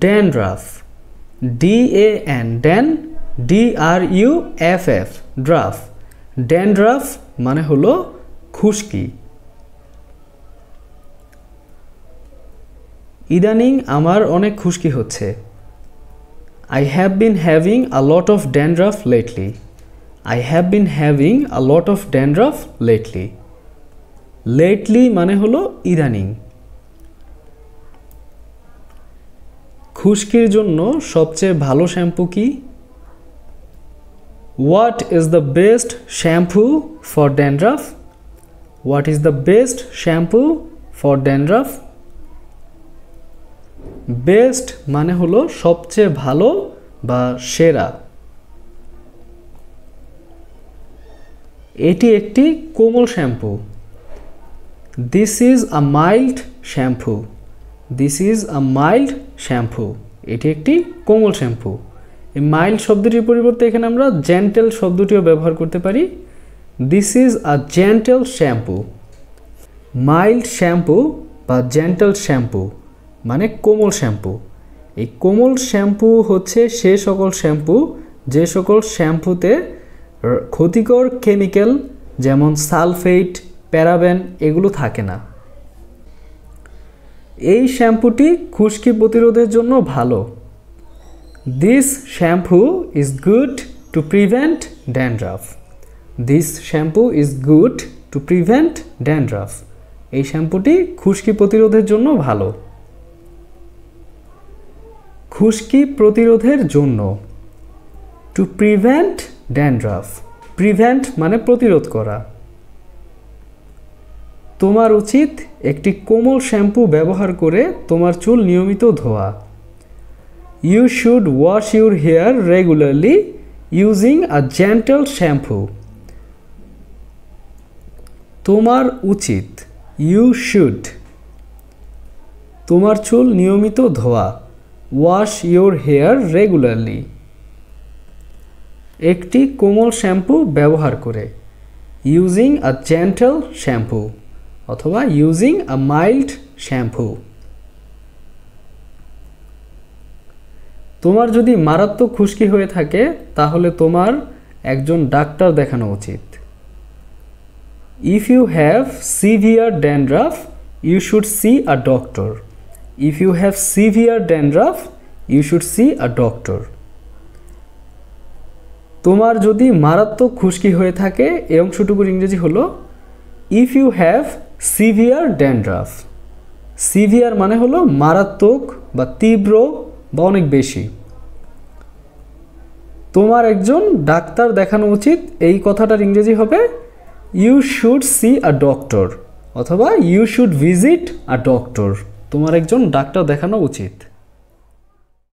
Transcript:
Dandruff, DAN, Dan, DRUFF, draft. Dandruff মানে হলো খুশকি। ইদানিং আমার অনেক খুশকি হচ্ছে। I have been having a lot of dandruff lately. I have been having a lot of dandruff lately. Lately মানে হলো ইদানিং। খুশকির জন্য সবচেয়ে ভালো শ্যাম্পু কি? What is the best shampoo for dandruff? What is the best shampoo for dandruff? Best মানে হলো সবচেয়ে ভালো বা সেরা। এটি একটি কোমল shampoo. This is a mild shampoo. This is a mild shampoo. এটি একটি কোমল শ্যাম্পু। এই মাইল্ড শব্দটির পরিবর্তে এখানে আমরা জেন্টেল শব্দটিও ব্যবহার করতে পারি। This is a gentle shampoo. Mild shampoo বা জেন্টেল শ্যাম্পু মানে কোমল শ্যাম্পু। এই কোমল শ্যাম্পু হচ্ছে সে সকল শ্যাম্পু যে সকল শ্যাম্পুতে ক্ষতিকর কেমিক্যাল যেমন সালফেট, প্যারাবেন এগুলো থাকে না। এই শ্যাম্পুটি খুশকি প্রতিরোধের জন্য ভালো। This shampoo is good to prevent dandruff. This shampoo is good to prevent dandruff. এই শ্যাম্পুটি খুশকি প্রতিরোধের জন্য ভালো। খুশকি প্রতিরোধের জন্য, টু প্রিভেন্ট ড্যান্ড্রাফ। প্রিভেন্ট মানে প্রতিরোধ করা। তোমার উচিত একটি কোমল শ্যাম্পু ব্যবহার করে তোমার চুল নিয়মিত ধোয়া। You should wash your hair regularly using a gentle shampoo. তোমার উচিত, ইউ শুড, তোমার চুল নিয়মিত ধোয়া। ওয়াশ ইউর হেয়ার রেগুলারলি, একটি কোমল শ্যাম্পু ব্যবহার করে। ইউজিং আ জেন্টল শ্যাম্পু অথবা ইউজিং আ মাইল্ড শ্যাম্পু। তোমার যদি মারাত্মক খুশকি হয়ে থাকে তাহলে তোমার একজন ডাক্তার দেখানো উচিত। If you have severe dandruff you should see a doctor. If you have severe dandruff, you should see a doctor. তোমার যদি মারাত্মক খুশকি হয়ে থাকে এই অংশটুকুর ইংরেজি হলো if you have severe dandruff. Severe মানে হলো মারাত্মক বা তীব্র বা অনেক বেশি। তোমার একজন ডাক্তার দেখানো উচিত এই কথাটার ইংরেজি হবে you should see a doctor অথবা you should visit a doctor. তোমার একজন ডাক্তার দেখানো উচিত।